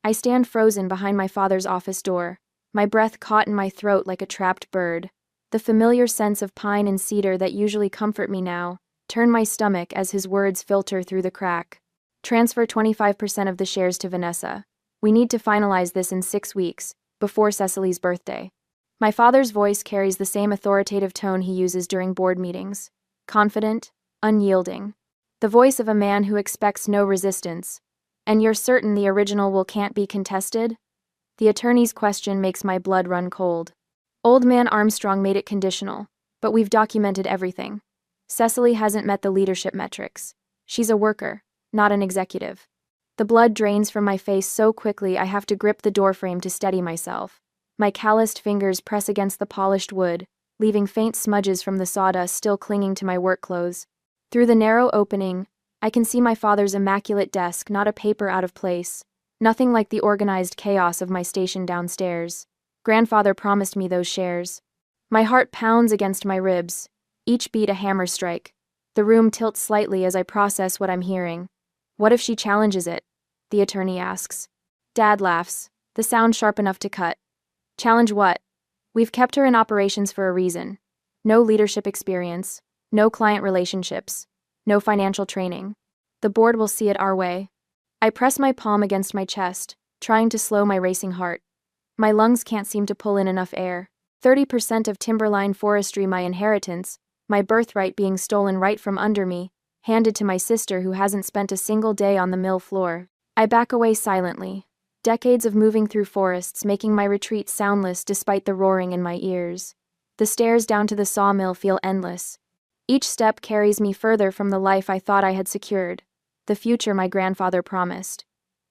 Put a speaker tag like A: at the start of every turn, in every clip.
A: I stand frozen behind my father's office door, my breath caught in my throat like a trapped bird. The familiar sense of pine and cedar that usually comfort me now turn my stomach as his words filter through the crack. Transfer 25% of the shares to Vanessa. We need to finalize this in 6 weeks, before Cecily's birthday. My father's voice carries the same authoritative tone he uses during board meetings. Confident, unyielding. The voice of a man who expects no resistance. And you're certain the original can't be contested? The attorney's question makes my blood run cold. Old man Armstrong made it conditional, but we've documented everything. Cecily hasn't met the leadership metrics. She's a worker, not an executive. The blood drains from my face so quickly I have to grip the doorframe to steady myself. My calloused fingers press against the polished wood, leaving faint smudges from the sawdust still clinging to my work clothes. Through the narrow opening, I can see my father's immaculate desk, not a paper out of place. Nothing like the organized chaos of my station downstairs. Grandfather promised me those shares. My heart pounds against my ribs, each beat a hammer strike. The room tilts slightly as I process what I'm hearing. What if she challenges it? The attorney asks. Dad laughs, the sound sharp enough to cut. Challenge what? We've kept her in operations for a reason. No leadership experience, no client relationships, no financial training. The board will see it our way. I press my palm against my chest, trying to slow my racing heart. My lungs can't seem to pull in enough air. 30% of timberline forestry, my inheritance, my birthright being stolen right from under me, handed to my sister who hasn't spent a single day on the mill floor. I back away silently. Decades of moving through forests making my retreat soundless despite the roaring in my ears. The stairs down to the sawmill feel endless. Each step carries me further from the life I thought I had secured, the future my grandfather promised.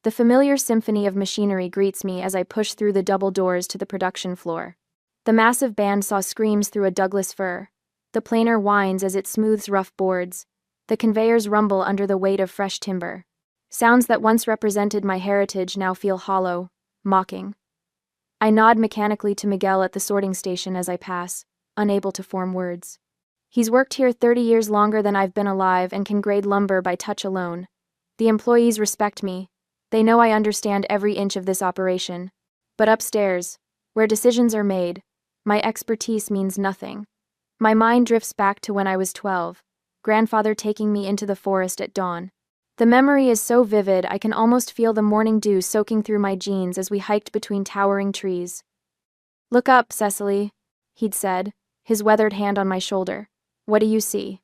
A: The familiar symphony of machinery greets me as I push through the double doors to the production floor. The massive bandsaw screams through a Douglas fir. The planer whines as it smooths rough boards. The conveyors rumble under the weight of fresh timber. Sounds that once represented my heritage now feel hollow, mocking. I nod mechanically to Miguel at the sorting station as I pass, unable to form words. He's worked here 30 years longer than I've been alive and can grade lumber by touch alone. The employees respect me. They know I understand every inch of this operation. But upstairs, where decisions are made, my expertise means nothing. My mind drifts back to when I was 12, grandfather taking me into the forest at dawn. The memory is so vivid I can almost feel the morning dew soaking through my jeans as we hiked between towering trees. Look up, Cecily, he'd said, his weathered hand on my shoulder. What do you see?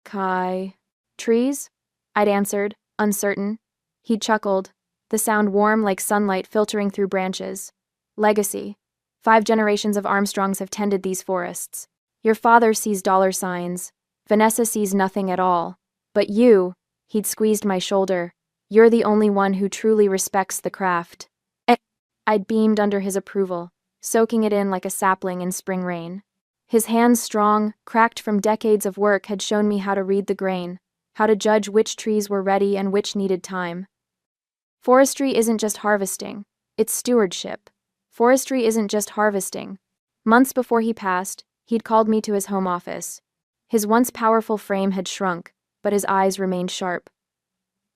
A: Kai. Trees? I'd answered, uncertain. He chuckled, the sound warm like sunlight filtering through branches. Legacy. 5 generations of Armstrongs have tended these forests. Your father sees dollar signs. Vanessa sees nothing at all. But you, he'd squeezed my shoulder, you're the only one who truly respects the craft. I'd beamed under his approval, soaking it in like a sapling in spring rain. His hands strong, cracked from decades of work, had shown me how to read the grain, how to judge which trees were ready and which needed time. Forestry isn't just harvesting, it's stewardship. Forestry isn't just harvesting. Months before he passed, he'd called me to his home office. His once powerful frame had shrunk, but his eyes remained sharp.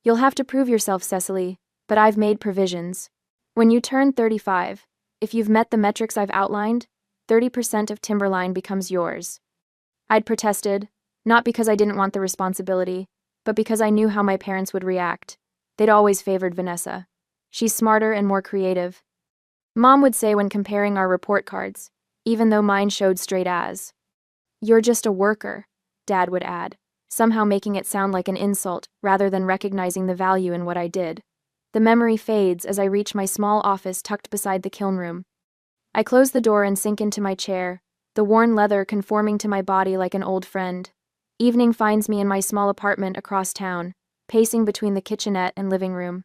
A: You'll have to prove yourself, Cecily, but I've made provisions. When you turn 35, if you've met the metrics I've outlined, 30% of timberline becomes yours. I'd protested, not because I didn't want the responsibility, but because I knew how my parents would react. They'd always favored Vanessa. She's smarter and more creative. Mom would say when comparing our report cards, even though mine showed straight A's. You're just a worker, Dad would add, somehow making it sound like an insult rather than recognizing the value in what I did. The memory fades as I reach my small office tucked beside the kiln room. I close the door and sink into my chair, the worn leather conforming to my body like an old friend. Evening finds me in my small apartment across town, pacing between the kitchenette and living room.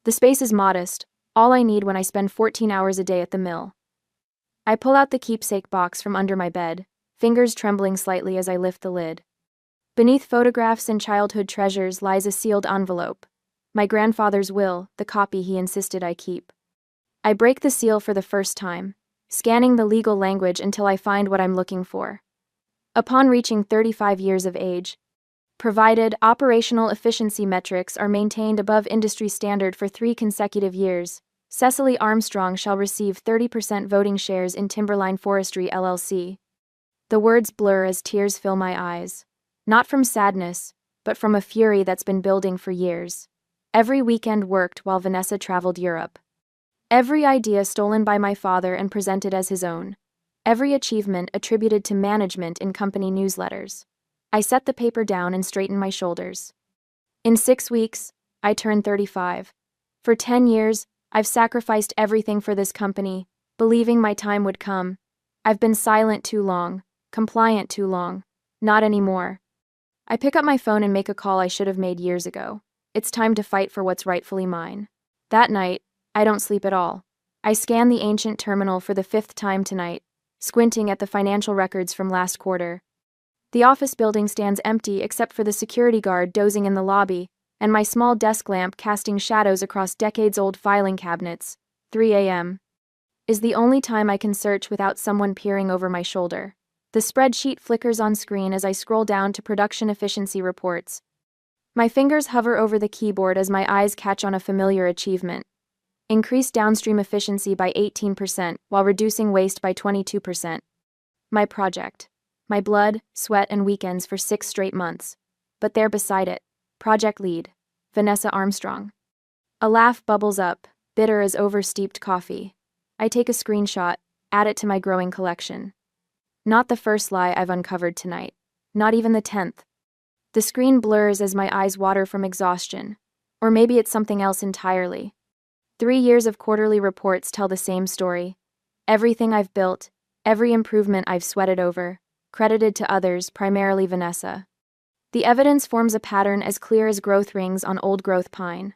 A: The space is modest, all I need when I spend 14 hours a day at the mill. I pull out the keepsake box from under my bed, fingers trembling slightly as I lift the lid. Beneath photographs and childhood treasures lies a sealed envelope. My grandfather's will, the copy he insisted I keep. I break the seal for the first time, scanning the legal language until I find what I'm looking for. Upon reaching 35 years of age, Provided operational efficiency metrics are maintained above industry standard for 3 consecutive years, Cecily Armstrong shall receive 30% voting shares in Timberline Forestry LLC. The words blur as tears fill my eyes. Not from sadness, but from a fury that's been building for years. Every weekend worked while Vanessa traveled Europe. Every idea stolen by my father and presented as his own. Every achievement attributed to management in company newsletters. I set the paper down and straightened my shoulders. In 6 weeks, I turned 35. For 10 years, I've sacrificed everything for this company, believing my time would come. I've been silent too long, compliant too long. Not anymore. I pick up my phone and make a call I should have made years ago. It's time to fight for what's rightfully mine. That night, I don't sleep at all. I scan the ancient terminal for the 5th time tonight, squinting at the financial records from last quarter. The office building stands empty except for the security guard dozing in the lobby, and my small desk lamp casting shadows across decades-old filing cabinets. 3 a.m. is the only time I can search without someone peering over my shoulder. The spreadsheet flickers on screen as I scroll down to production efficiency reports. My fingers hover over the keyboard as my eyes catch on a familiar achievement. Increase downstream efficiency by 18% while reducing waste by 22%. My project. My blood, sweat, and weekends for 6 straight months. But there beside it, project lead, Vanessa Armstrong. A laugh bubbles up, bitter as over-steeped coffee. I take a screenshot, add it to my growing collection. Not the first lie I've uncovered tonight. Not even the 10th. The screen blurs as my eyes water from exhaustion. Or maybe it's something else entirely. 3 years of quarterly reports tell the same story. Everything I've built, every improvement I've sweated over, credited to others, primarily Vanessa. The evidence forms a pattern as clear as growth rings on old-growth pine.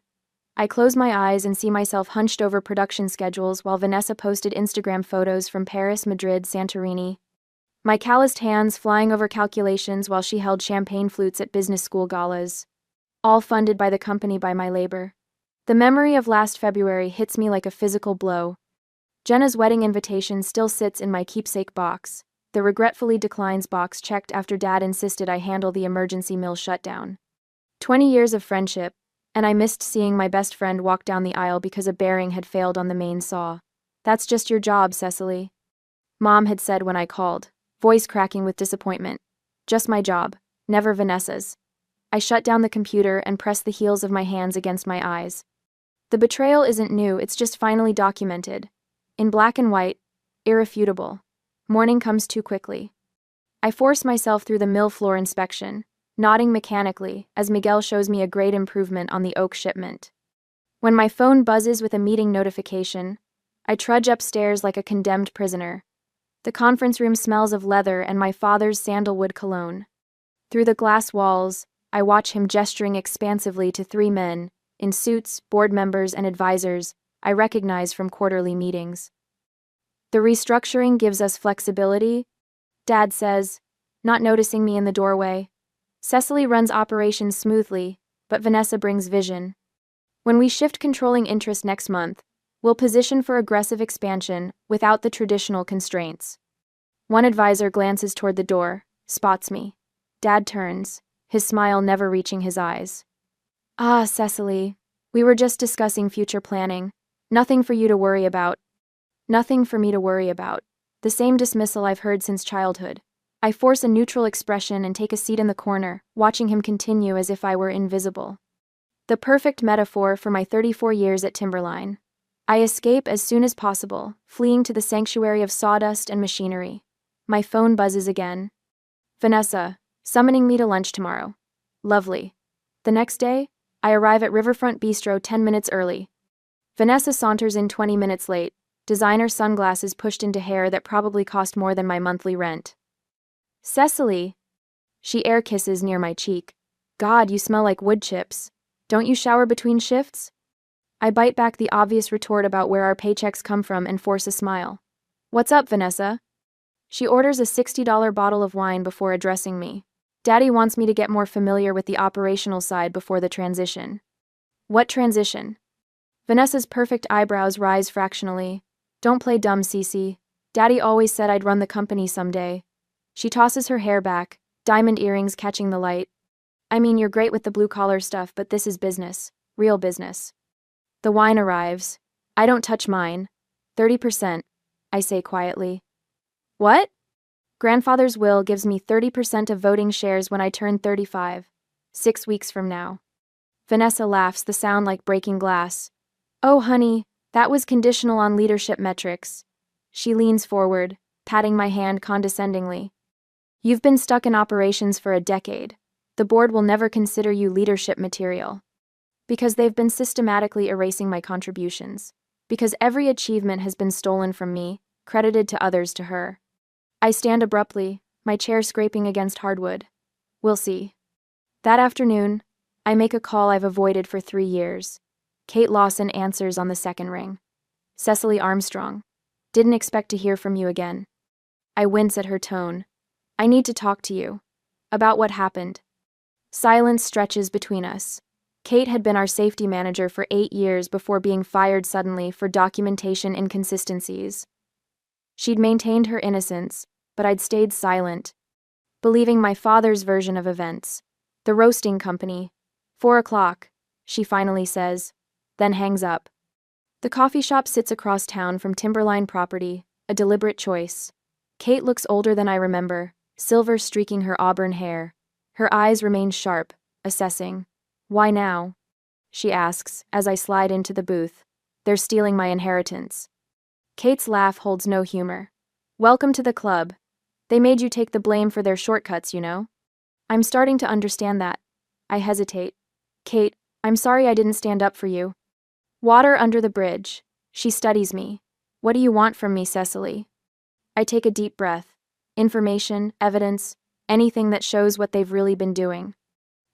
A: I close my eyes and see myself hunched over production schedules while Vanessa posted Instagram photos from Paris, Madrid, Santorini. My calloused hands flying over calculations while she held champagne flutes at business school galas. All funded by the company by my labor. The memory of last February hits me like a physical blow. Jenna's wedding invitation still sits in my keepsake box, the regretfully declines box checked after Dad insisted I handle the emergency mill shutdown. 20 years of friendship, and I missed seeing my best friend walk down the aisle because a bearing had failed on the main saw. That's just your job, Cecily. Mom had said when I called, voice cracking with disappointment. Just my job, never Vanessa's. I shut down the computer and pressed the heels of my hands against my eyes. The betrayal isn't new, it's just finally documented. In black and white, irrefutable. Morning comes too quickly. I force myself through the mill floor inspection, nodding mechanically as Miguel shows me a great improvement on the oak shipment. When my phone buzzes with a meeting notification, I trudge upstairs like a condemned prisoner. The conference room smells of leather and my father's sandalwood cologne. Through the glass walls, I watch him gesturing expansively to 3 men, in suits, board members, and advisors, I recognize from quarterly meetings. The restructuring gives us flexibility, Dad says, not noticing me in the doorway. Cecily runs operations smoothly, but Vanessa brings vision. When we shift controlling interest next month, we'll position for aggressive expansion without the traditional constraints. One advisor glances toward the door, spots me. Dad turns, his smile never reaching his eyes. Ah, Cecily, we were just discussing future planning. Nothing for you to worry about. Nothing for me to worry about. The same dismissal I've heard since childhood. I force a neutral expression and take a seat in the corner, watching him continue as if I were invisible. The perfect metaphor for my 34 years at Timberline. I escape as soon as possible, fleeing to the sanctuary of sawdust and machinery. My phone buzzes again. Vanessa, summoning me to lunch tomorrow. Lovely. The next day, I arrive at Riverfront Bistro 10 minutes early. Vanessa saunters in 20 minutes late, designer sunglasses pushed into hair that probably cost more than my monthly rent. Cecily. She air kisses near my cheek. God, you smell like wood chips. Don't you shower between shifts? I bite back the obvious retort about where our paychecks come from and force a smile. What's up, Vanessa? She orders a $60 bottle of wine before addressing me. Daddy wants me to get more familiar with the operational side before the transition. What transition? Vanessa's perfect eyebrows rise fractionally. Don't play dumb, Cece. Daddy always said I'd run the company someday. She tosses her hair back, diamond earrings catching the light. I mean, you're great with the blue-collar stuff, but this is business. Real business. The wine arrives. I don't touch mine. 30%, I say quietly. What? Grandfather's will gives me 30% of voting shares when I turn 35. 6 weeks from now. Vanessa laughs, the sound like breaking glass. Oh, honey, that was conditional on leadership metrics. She leans forward, patting my hand condescendingly. You've been stuck in operations for a decade. The board will never consider you leadership material. Because they've been systematically erasing my contributions. Because every achievement has been stolen from me, credited to others to her. I stand abruptly, my chair scraping against hardwood. We'll see. That afternoon, I make a call I've avoided for 3 years. Kate Lawson answers on the second ring. Cecily Armstrong. Didn't expect to hear from you again. I wince at her tone. I need to talk to you. About what happened. Silence stretches between us. Kate had been our safety manager for 8 years before being fired suddenly for documentation inconsistencies. She'd maintained her innocence, but I'd stayed silent, believing my father's version of events. The roasting company. 4 o'clock, she finally says, then hangs up. The coffee shop sits across town from Timberline property, a deliberate choice. Kate looks older than I remember, silver streaking her auburn hair. Her eyes remain sharp, assessing. Why now? She asks, as I slide into the booth. They're stealing my inheritance. Kate's laugh holds no humor. Welcome to the club. They made you take the blame for their shortcuts, you know? I'm starting to understand that. I hesitate. Kate, I'm sorry I didn't stand up for you. Water under the bridge. She studies me. What do you want from me, Cecily? I take a deep breath. Information, evidence, anything that shows what they've really been doing.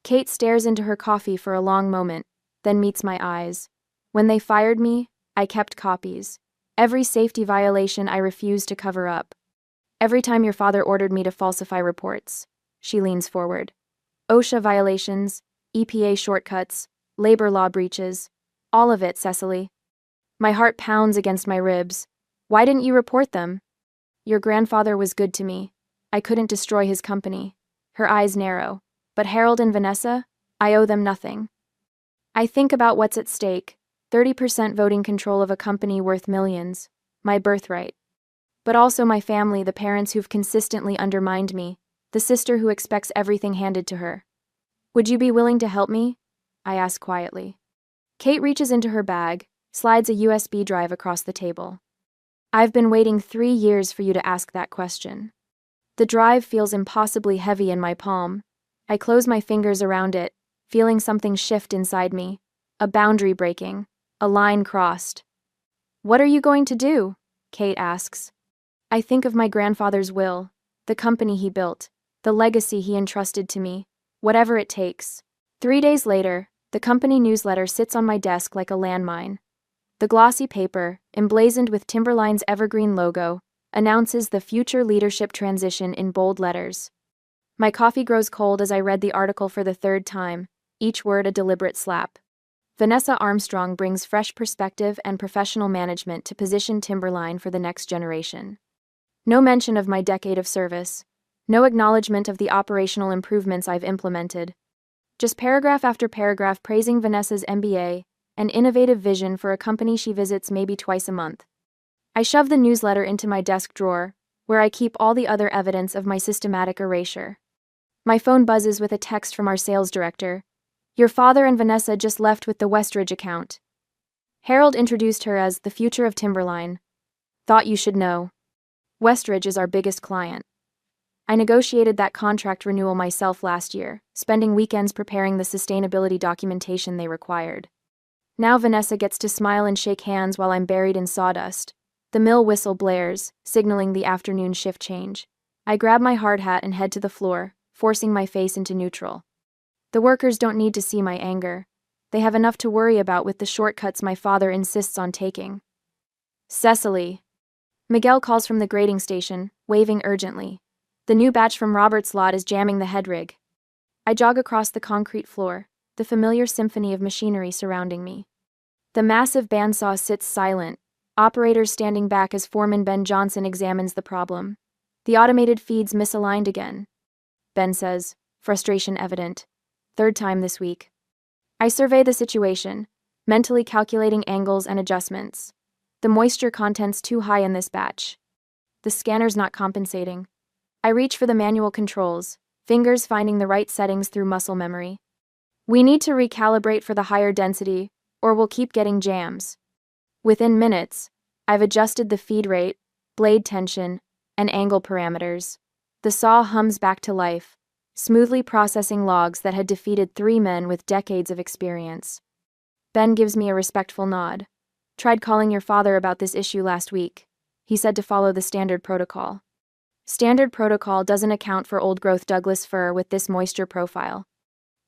A: Kate stares into her coffee for a long moment, then meets my eyes. When they fired me, I kept copies. Every safety violation I refused to cover up. Every time your father ordered me to falsify reports. She leans forward. OSHA violations, EPA shortcuts, labor law breaches. All of it, Cecily. My heart pounds against my ribs. Why didn't you report them? Your grandfather was good to me. I couldn't destroy his company. Her eyes narrow. But Harold and Vanessa? I owe them nothing. I think about what's at stake. 30% voting control of a company worth millions. My birthright. But also my family, the parents who've consistently undermined me. The sister who expects everything handed to her. Would you be willing to help me? I ask quietly. Kate reaches into her bag, slides a USB drive across the table. I've been waiting 3 years for you to ask that question. The drive feels impossibly heavy in my palm. I close my fingers around it, feeling something shift inside me. A boundary breaking. A line crossed. What are you going to do? Kate asks. I think of my grandfather's will, the company he built, the legacy he entrusted to me, whatever it takes. 3 days later, the company newsletter sits on my desk like a landmine. The glossy paper, emblazoned with Timberline's evergreen logo, announces the future leadership transition in bold letters. My coffee grows cold as I read the article for the 3rd time, each word a deliberate slap. Vanessa Armstrong brings fresh perspective and professional management to position Timberline for the next generation. No mention of my decade of service. No acknowledgement of the operational improvements I've implemented. Just paragraph after paragraph praising Vanessa's MBA and innovative vision for a company she visits maybe twice a month. I shove the newsletter into my desk drawer, where I keep all the other evidence of my systematic erasure. My phone buzzes with a text from our sales director. Your father and Vanessa just left with the Westridge account. Harold introduced her as the future of Timberline. Thought you should know. Westridge is our biggest client. I negotiated that contract renewal myself last year, spending weekends preparing the sustainability documentation they required. Now Vanessa gets to smile and shake hands while I'm buried in sawdust. The mill whistle blares, signaling the afternoon shift change. I grab my hard hat and head to the floor, forcing my face into neutral. The workers don't need to see my anger. They have enough to worry about with the shortcuts my father insists on taking. Cecily. Miguel calls from the grading station, waving urgently. The new batch from Robert's lot is jamming the head rig. I jog across the concrete floor, the familiar symphony of machinery surrounding me. The massive bandsaw sits silent, operators standing back as Foreman Ben Johnson examines the problem. The automated feed's misaligned again. Ben says, frustration evident. third time this week. I survey the situation, mentally calculating angles and adjustments. The moisture content's too high in this batch. The scanner's not compensating. I reach for the manual controls, fingers finding the right settings through muscle memory. We need to recalibrate for the higher density, or we'll keep getting jams. Within minutes, I've adjusted the feed rate, blade tension, and angle parameters. The saw hums back to life, smoothly processing logs that had defeated 3 men with decades of experience. Ben gives me a respectful nod. Tried calling your father about this issue last week. He said to follow the standard protocol. Standard protocol doesn't account for old-growth Douglas fir with this moisture profile.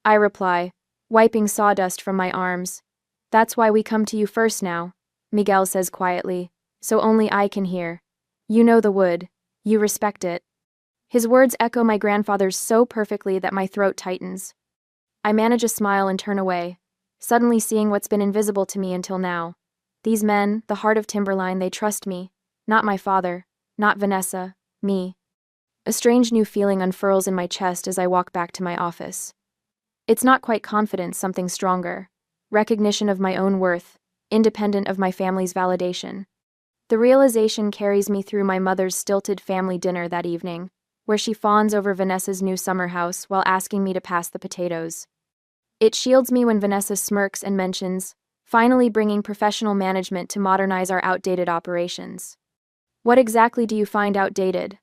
A: I reply, wiping sawdust from my arms. That's why we come to you first now, Miguel says quietly, so only I can hear. You know the wood. You respect it. His words echo my grandfather's so perfectly that my throat tightens. I manage a smile and turn away, suddenly seeing what's been invisible to me until now. These men, the heart of Timberline, they trust me. Not my father, not Vanessa, me. A strange new feeling unfurls in my chest as I walk back to my office. It's not quite confidence, something stronger. Recognition of my own worth, independent of my family's validation. The realization carries me through my mother's stilted family dinner that evening, where she fawns over Vanessa's new summer house while asking me to pass the potatoes. It shields me when Vanessa smirks and mentions, finally bringing professional management to modernize our outdated operations. What exactly do you find outdated?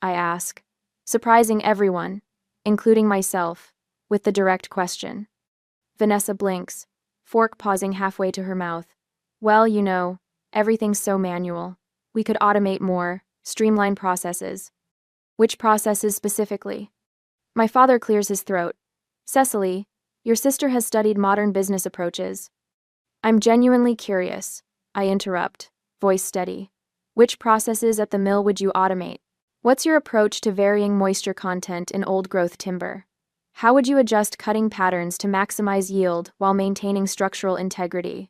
A: I ask, surprising everyone, including myself, with the direct question. Vanessa blinks, fork pausing halfway to her mouth. Well, you know, everything's so manual. We could automate more, streamline processes. Which processes specifically? My father clears his throat. Cecily, your sister has studied modern business approaches. I'm genuinely curious, I interrupt, voice steady. Which processes at the mill would you automate? What's your approach to varying moisture content in old-growth timber? How would you adjust cutting patterns to maximize yield while maintaining structural integrity?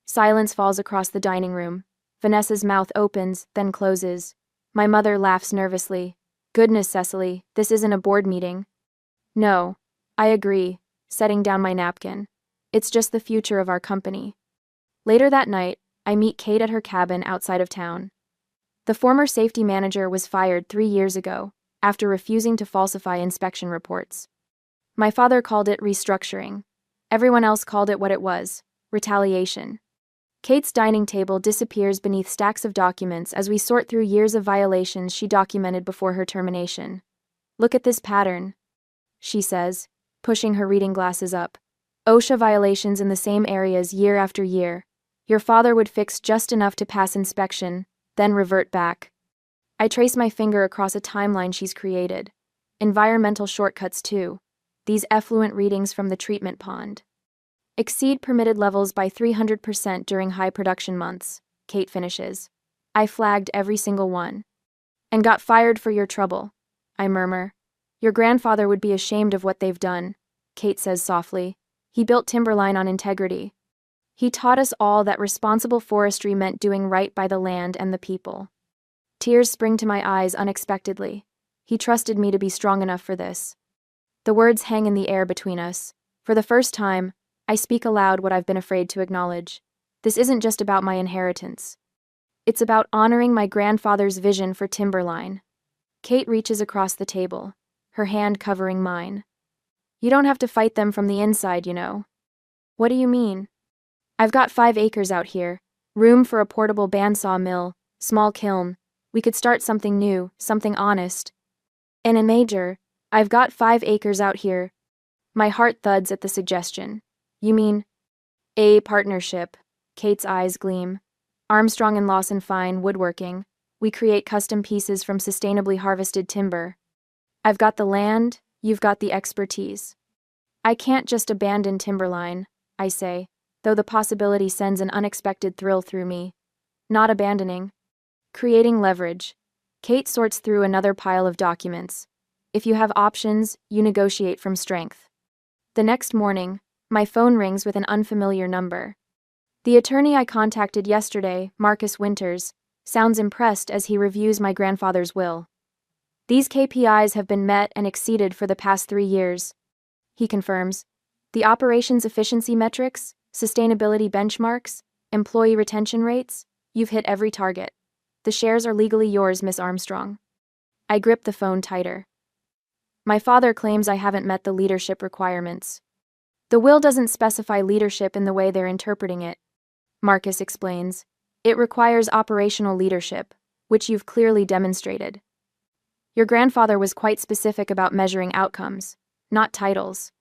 A: Silence falls across the dining room. Vanessa's mouth opens, then closes. My mother laughs nervously. Goodness, Cecily, this isn't a board meeting. No, I agree, setting down my napkin. It's just the future of our company. Later that night, I meet Kate at her cabin outside of town. The former safety manager was fired 3 years ago, after refusing to falsify inspection reports. My father called it restructuring. Everyone else called it what it was, retaliation. Kate's dining table disappears beneath stacks of documents as we sort through years of violations she documented before her termination. Look at this pattern, she says, pushing her reading glasses up. OSHA violations in the same areas year after year. Your father would fix just enough to pass inspection, then revert back. I trace my finger across a timeline she's created. Environmental shortcuts too. These effluent readings from the treatment pond. Exceed permitted levels by 300% during high production months, Kate finishes. I flagged every single one. And got fired for your trouble, I murmur. Your grandfather would be ashamed of what they've done, Kate says softly. He built Timberline on integrity. He taught us all that responsible forestry meant doing right by the land and the people. Tears spring to my eyes unexpectedly. He trusted me to be strong enough for this. The words hang in the air between us. For the first time, I speak aloud what I've been afraid to acknowledge. This isn't just about my inheritance. It's about honoring my grandfather's vision for Timberline. Kate reaches across the table, her hand covering mine. You don't have to fight them from the inside, you know. What do you mean? I've got 5 acres out here, room for a portable bandsaw mill, small kiln. We could start something new, something honest. And a major, I've got 5 acres out here. My heart thuds at the suggestion. You mean? A partnership. Kate's eyes gleam. Armstrong and Lawson Fine Woodworking. We create custom pieces from sustainably harvested timber. I've got the land, you've got the expertise. I can't just abandon Timberline, I say, though the possibility sends an unexpected thrill through me. Not abandoning. Creating leverage. Kate sorts through another pile of documents. If you have options, you negotiate from strength. The next morning, my phone rings with an unfamiliar number. The attorney I contacted yesterday, Marcus Winters, sounds impressed as he reviews my grandfather's will. These KPIs have been met and exceeded for the past 3 years. he confirms. The operation's efficiency metrics, sustainability benchmarks, employee retention rates, you've hit every target. The shares are legally yours, Miss Armstrong. I grip the phone tighter. My father claims I haven't met the leadership requirements. The will doesn't specify leadership in the way they're interpreting it, Marcus explains. It requires operational leadership, which you've clearly demonstrated. Your grandfather was quite specific about measuring outcomes, not titles.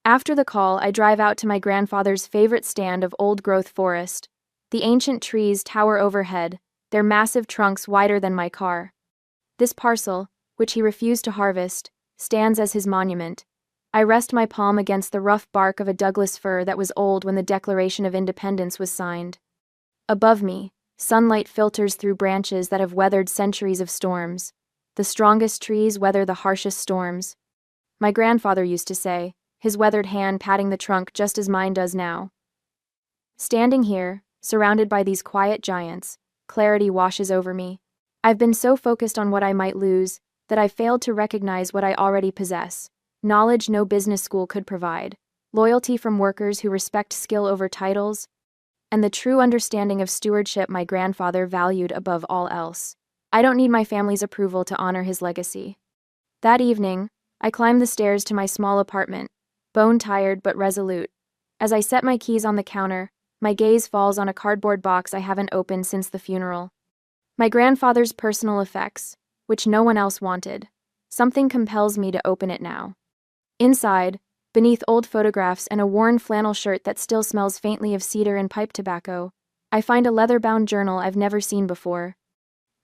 A: After the call, I drive out to my grandfather's favorite stand of old-growth forest. The ancient trees tower overhead, their massive trunks wider than my car. This parcel, which he refused to harvest, stands as his monument. I rest my palm against the rough bark of a Douglas fir that was old when the Declaration of Independence was signed. Above me, sunlight filters through branches that have weathered centuries of storms. The strongest trees weather the harshest storms. My grandfather used to say, his weathered hand patting the trunk just as mine does now. Standing here, surrounded by these quiet giants, clarity washes over me. I've been so focused on what I might lose that I failed to recognize what I already possess. Knowledge no business school could provide, loyalty from workers who respect skill over titles, and the true understanding of stewardship my grandfather valued above all else. I don't need my family's approval to honor his legacy. That evening, I climbed the stairs to my small apartment, bone-tired but resolute. As I set my keys on the counter, my gaze falls on a cardboard box I haven't opened since the funeral. My grandfather's personal effects, which no one else wanted. Something compels me to open it now. Inside, beneath old photographs and a worn flannel shirt that still smells faintly of cedar and pipe tobacco, I find a leather-bound journal I've never seen before.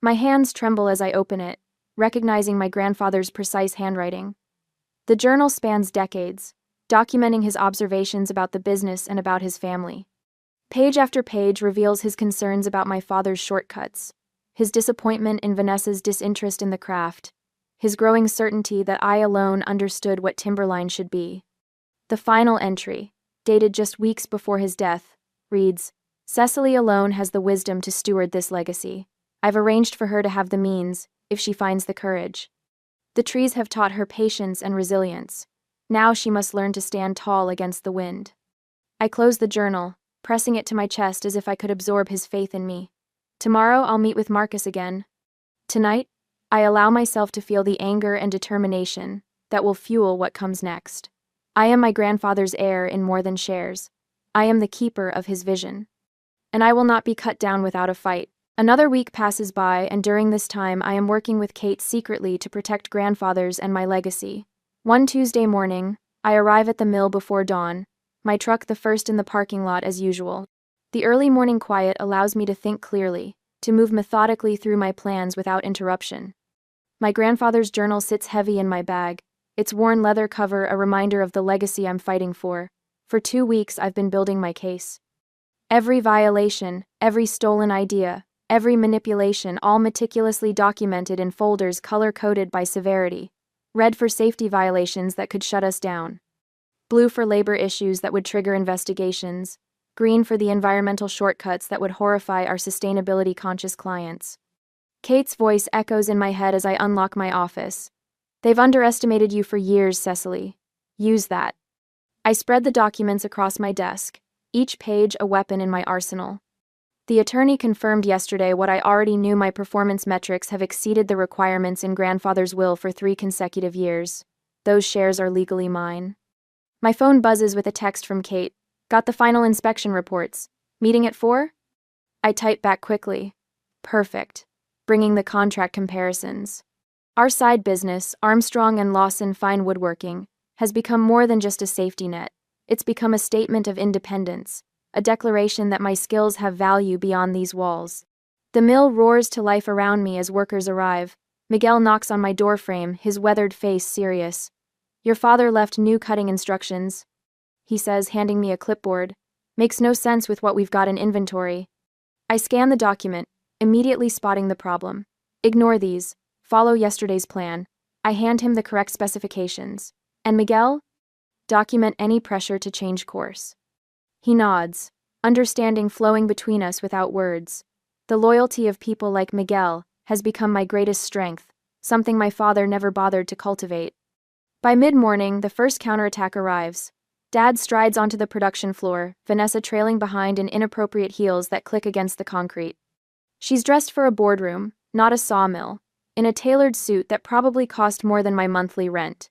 A: My hands tremble as I open it, recognizing my grandfather's precise handwriting. The journal spans decades, documenting his observations about the business and about his family. Page after page reveals his concerns about my father's shortcuts, his disappointment in Vanessa's disinterest in the craft, his growing certainty that I alone understood what Timberline should be. The final entry, dated just weeks before his death, reads, "Cecily alone has the wisdom to steward this legacy. I've arranged for her to have the means, if she finds the courage. The trees have taught her patience and resilience. Now she must learn to stand tall against the wind." I close the journal, pressing it to my chest as if I could absorb his faith in me. Tomorrow I'll meet with Marcus again. Tonight, I allow myself to feel the anger and determination that will fuel what comes next. I am my grandfather's heir in more than shares. I am the keeper of his vision. And I will not be cut down without a fight. Another week passes by, and during this time I am working with Kate secretly to protect grandfathers and my legacy. One Tuesday morning, I arrive at the mill before dawn, my truck the first in the parking lot as usual. The early morning quiet allows me to think clearly, to move methodically through my plans without interruption. My grandfather's journal sits heavy in my bag, its worn leather cover a reminder of the legacy I'm fighting for. For 2 weeks I've been building my case. Every violation, every stolen idea, every manipulation, all meticulously documented in folders color-coded by severity. Red for safety violations that could shut us down. Blue for labor issues that would trigger investigations. Green for the environmental shortcuts that would horrify our sustainability-conscious clients. Kate's voice echoes in my head as I unlock my office. "They've underestimated you for years, Cecily. Use that." I spread the documents across my desk, each page a weapon in my arsenal. The attorney confirmed yesterday what I already knew: my performance metrics have exceeded the requirements in grandfather's will for 3 consecutive years. Those shares are legally mine. My phone buzzes with a text from Kate. "Got the final inspection reports. Meeting at 4?" I type back quickly. Perfect. Bringing the contract comparisons. Our side business, Armstrong and Lawson Fine Woodworking, has become more than just a safety net. It's become a statement of independence, a declaration that my skills have value beyond these walls. The mill roars to life around me as workers arrive. Miguel knocks on my doorframe, his weathered face serious. "Your father left new cutting instructions," he says, handing me a clipboard. "Makes no sense with what we've got in inventory." I scan the document, immediately spotting the problem. "Ignore these. Follow yesterday's plan." I hand him the correct specifications. "And Miguel?" "Document any pressure to change course." He nods, understanding flowing between us without words. The loyalty of people like Miguel has become my greatest strength, something my father never bothered to cultivate. By mid-morning, the first counterattack arrives. Dad strides onto the production floor, Vanessa trailing behind in inappropriate heels that click against the concrete. She's dressed for a boardroom, not a sawmill, in a tailored suit that probably cost more than my monthly rent.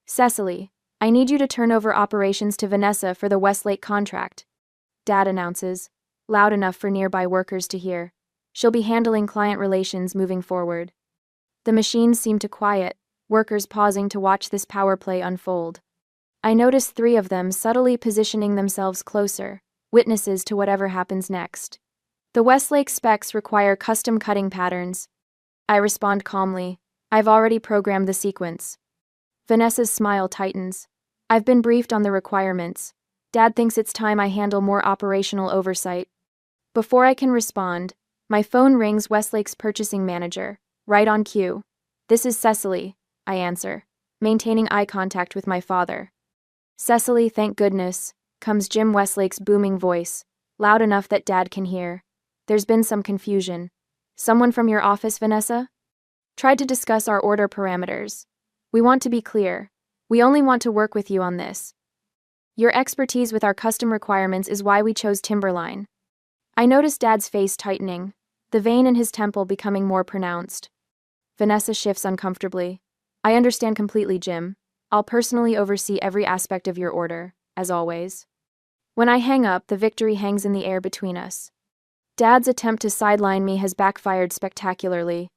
A: "Cecily, I need you to turn over operations to Vanessa for the Westlake contract," Dad announces, loud enough for nearby workers to hear. "She'll be handling client relations moving forward." The machines seem to quiet, workers pausing to watch this power play unfold. I notice 3 of them subtly positioning themselves closer, witnesses to whatever happens next. "The Westlake specs require custom cutting patterns." I respond calmly. "I've already programmed the sequence." Vanessa's smile tightens. "I've been briefed on the requirements. Dad thinks it's time I handle more operational oversight." Before I can respond, my phone rings. Westlake's purchasing manager, right on cue. "This is Cecily," I answer, maintaining eye contact with my father. "Cecily, thank goodness," comes Jim Westlake's booming voice, loud enough that Dad can hear. "There's been some confusion. Someone from your office, Vanessa? Tried to discuss our order parameters. We want to be clear. We only want to work with you on this. Your expertise with our custom requirements is why we chose Timberline." I notice Dad's face tightening, the vein in his temple becoming more pronounced. Vanessa shifts uncomfortably. "I understand completely, Jim. I'll personally oversee every aspect of your order, as always." When I hang up, the victory hangs in the air between us. Dad's attempt to sideline me has backfired spectacularly.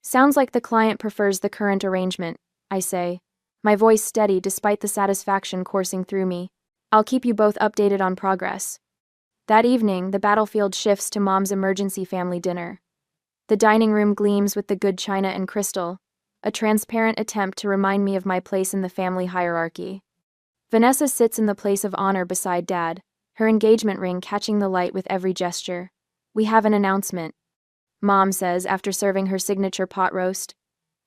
A: "Sounds like the client prefers the current arrangement," I say, my voice steady despite the satisfaction coursing through me. "I'll keep you both updated on progress." That evening, the battlefield shifts to Mom's emergency family dinner. The dining room gleams with the good china and crystal, a transparent attempt to remind me of my place in the family hierarchy. Vanessa sits in the place of honor beside Dad, her engagement ring catching the light with every gesture. "We have an announcement," Mom says after serving her signature pot roast.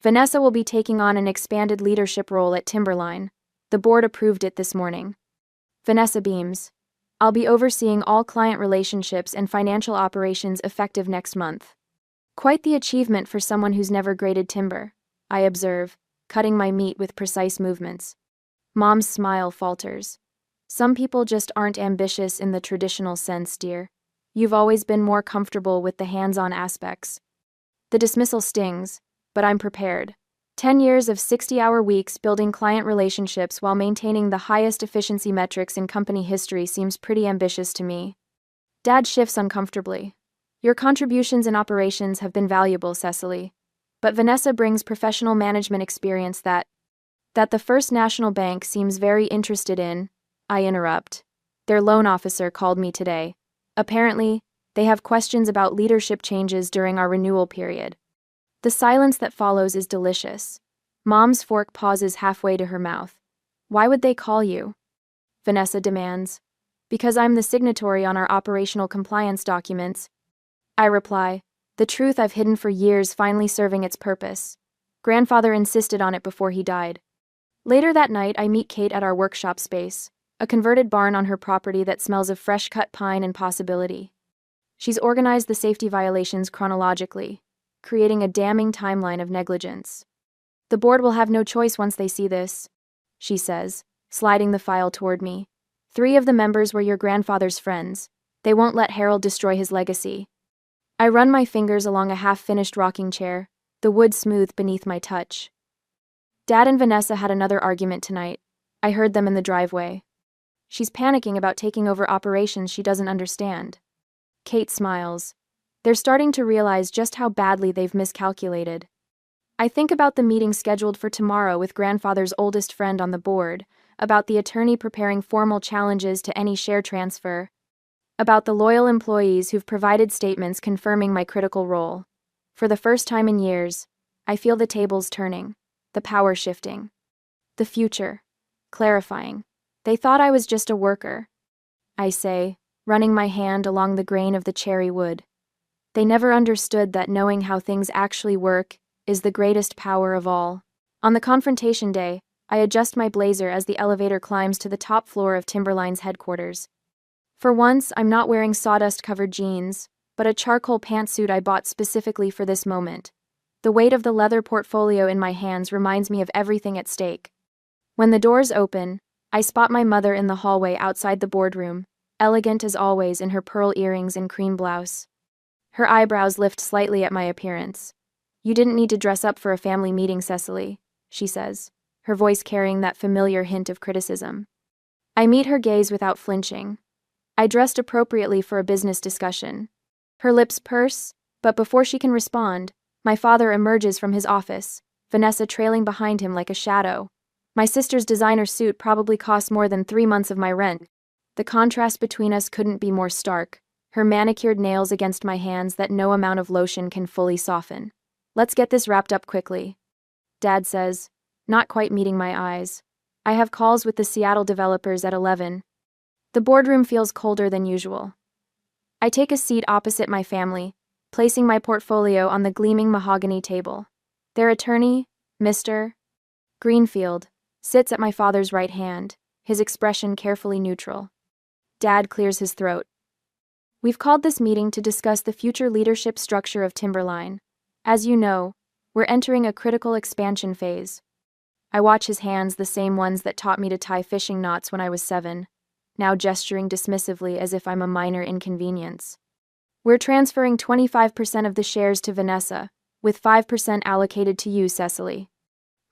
A: "Vanessa will be taking on an expanded leadership role at Timberline. The board approved it this morning." Vanessa beams. "I'll be overseeing all client relationships and financial operations effective next month." Quite the achievement for someone who's never graded timber, I observe, cutting my meat with precise movements. Mom's smile falters. "Some people just aren't ambitious in the traditional sense, dear. You've always been more comfortable with the hands-on aspects." The dismissal stings, but I'm prepared. 10 years of 60-hour weeks building client relationships while maintaining the highest efficiency metrics in company history seems pretty ambitious to me. Dad shifts uncomfortably. "Your contributions in operations have been valuable, Cecily. But Vanessa brings professional management experience that the First National Bank seems very interested in." I interrupt. "Their loan officer called me today. Apparently, they have questions about leadership changes during our renewal period." The silence that follows is delicious. Mom's fork pauses halfway to her mouth. "Why would they call you?" Vanessa demands. "Because I'm the signatory on our operational compliance documents." I reply, the truth I've hidden for years finally serving its purpose. Grandfather insisted on it before he died. Later that night, I meet Kate at our workshop space, a converted barn on her property that smells of fresh-cut pine and possibility. She's organized the safety violations chronologically, creating a damning timeline of negligence. "The board will have no choice once they see this," she says, sliding the file toward me. 3 of the members were your grandfather's friends. They won't let Harold destroy his legacy." I run my fingers along a half-finished rocking chair, the wood smooth beneath my touch. Dad and Vanessa had another argument tonight. I heard them in the driveway. "She's panicking about taking over operations she doesn't understand." Kate smiles. "They're starting to realize just how badly they've miscalculated." I think about the meeting scheduled for tomorrow with grandfather's oldest friend on the board, about the attorney preparing formal challenges to any share transfer, about the loyal employees who've provided statements confirming my critical role. For the first time in years, I feel the tables turning, the power shifting. The future. Clarifying. "They thought I was just a worker," I say, running my hand along the grain of the cherry wood. "They never understood that knowing how things actually work is the greatest power of all." On the confrontation day, I adjust my blazer as the elevator climbs to the top floor of Timberline's headquarters. For once, I'm not wearing sawdust-covered jeans, but a charcoal pantsuit I bought specifically for this moment. The weight of the leather portfolio in my hands reminds me of everything at stake. When the doors open, I spot my mother in the hallway outside the boardroom, elegant as always in her pearl earrings and cream blouse. Her eyebrows lift slightly at my appearance. "You didn't need to dress up for a family meeting, Cecily," she says, her voice carrying that familiar hint of criticism. I meet her gaze without flinching. I dressed appropriately for a business discussion. Her lips purse, but before she can respond, my father emerges from his office, Vanessa trailing behind him like a shadow. My sister's designer suit probably cost more than 3 months of my rent. The contrast between us couldn't be more stark, her manicured nails against my hands that no amount of lotion can fully soften. "Let's get this wrapped up quickly," Dad says, not quite meeting my eyes. "I have calls with the Seattle developers at 11. The boardroom feels colder than usual. I take a seat opposite my family, placing my portfolio on the gleaming mahogany table. Their attorney, Mr. Greenfield, sits at my father's right hand, his expression carefully neutral. Dad clears his throat. "We've called this meeting to discuss the future leadership structure of Timberline. As you know, we're entering a critical expansion phase." I watch his hands, the same ones that taught me to tie fishing knots when I was 7, now gesturing dismissively as if I'm a minor inconvenience. "We're transferring 25% of the shares to Vanessa, with 5% allocated to you, Cecily."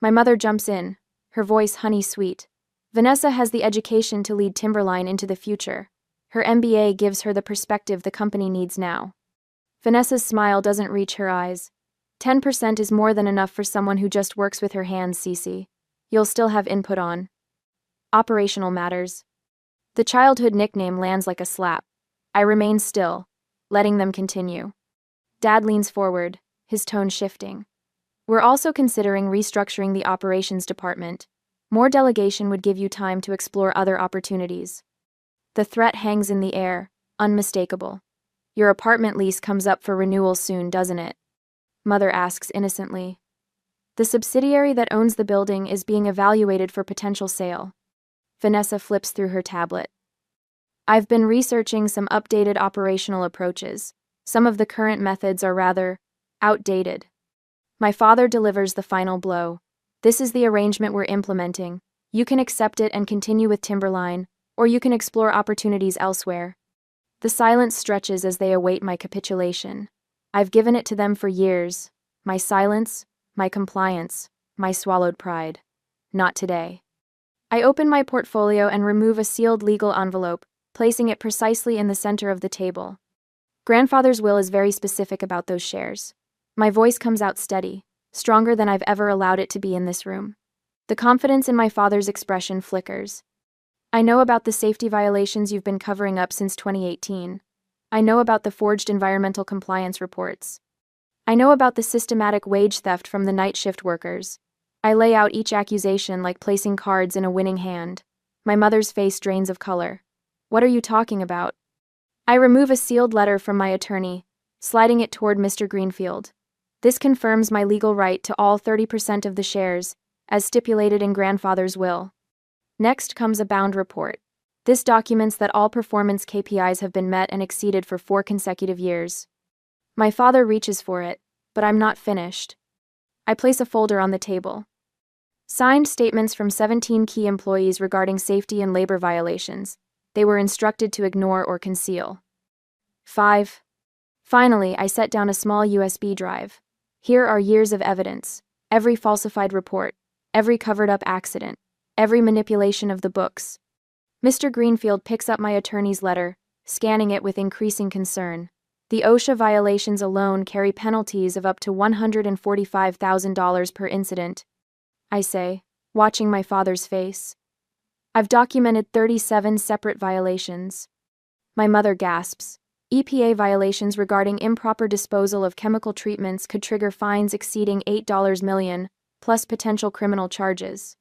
A: My mother jumps in, her voice honey-sweet. "Vanessa has the education to lead Timberline into the future. Her MBA gives her the perspective the company needs now." Vanessa's smile doesn't reach her eyes. 10% is more than enough for someone who just works with her hands, Cece. You'll still have input on operational matters. The childhood nickname lands like a slap. I remain still, letting them continue. Dad leans forward, his tone shifting. "We're also considering restructuring the operations department. More delegation would give you time to explore other opportunities." The threat hangs in the air, unmistakable. "Your apartment lease comes up for renewal soon, doesn't it?" Mother asks innocently. "The subsidiary that owns the building is being evaluated for potential sale." Vanessa flips through her tablet. "I've been researching some updated operational approaches. Some of the current methods are rather outdated." My father delivers the final blow. "This is the arrangement we're implementing. You can accept it and continue with Timberline, or you can explore opportunities elsewhere." The silence stretches as they await my capitulation. I've given it to them for years. My silence, my compliance, my swallowed pride. Not today. I open my portfolio and remove a sealed legal envelope, placing it precisely in the center of the table. Grandfather's will is very specific about those shares. My voice comes out steady, stronger than I've ever allowed it to be in this room. The confidence in my father's expression flickers. "I know about the safety violations you've been covering up since 2018. I know about the forged environmental compliance reports. I know about the systematic wage theft from the night shift workers." I lay out each accusation like placing cards in a winning hand. My mother's face drains of color. "What are you talking about?" I remove a sealed letter from my attorney, sliding it toward Mr. Greenfield. "This confirms my legal right to all 30% of the shares, as stipulated in grandfather's will." Next comes a bound report. This documents that all performance KPIs have been met and exceeded for 4 consecutive years. My father reaches for it, but I'm not finished. I place a folder on the table. Signed statements from 17 key employees regarding safety and labor violations. They were instructed to ignore or conceal. 5. Finally, I set down a small USB drive. Here are years of evidence, every falsified report, every covered-up accident, every manipulation of the books. Mr. Greenfield picks up my attorney's letter, scanning it with increasing concern. The OSHA violations alone carry penalties of up to $145,000 per incident. I say, watching my father's face. "I've documented 37 separate violations." My mother gasps. EPA violations regarding improper disposal of chemical treatments could trigger fines exceeding $8 million, plus potential criminal charges.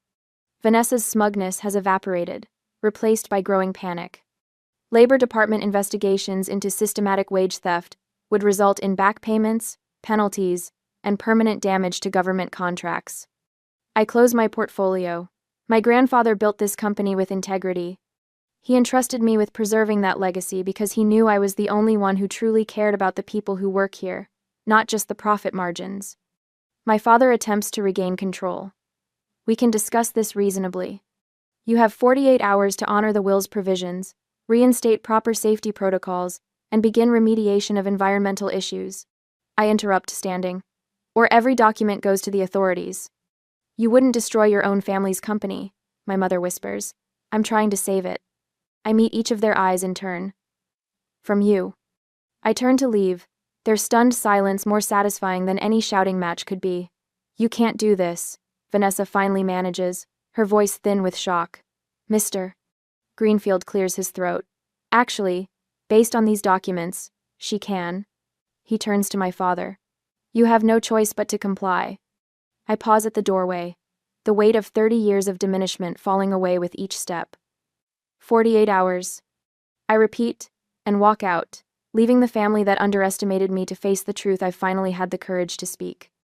A: Vanessa's smugness has evaporated, replaced by growing panic. Labor Department investigations into systematic wage theft would result in back payments, penalties, and permanent damage to government contracts. I close my portfolio. My grandfather built this company with integrity. He entrusted me with preserving that legacy because he knew I was the only one who truly cared about the people who work here, not just the profit margins. My father attempts to regain control. We can discuss this reasonably. You have 48 hours to honor the will's provisions, reinstate proper safety protocols, and begin remediation of environmental issues. I interrupt, standing. Or every document goes to the authorities. You wouldn't destroy your own family's company, my mother whispers. I'm trying to save it. I meet each of their eyes in turn. From you. I turn to leave, their stunned silence more satisfying than any shouting match could be. You can't do this, Vanessa finally manages, her voice thin with shock. Mr. Greenfield clears his throat. Actually, based on these documents, she can. He turns to my father. You have no choice but to comply. I pause at the doorway, the weight of 30 years of diminishment falling away with each step. 48 hours. I repeat, and walk out, leaving the family that underestimated me to face the truth I finally had the courage to speak.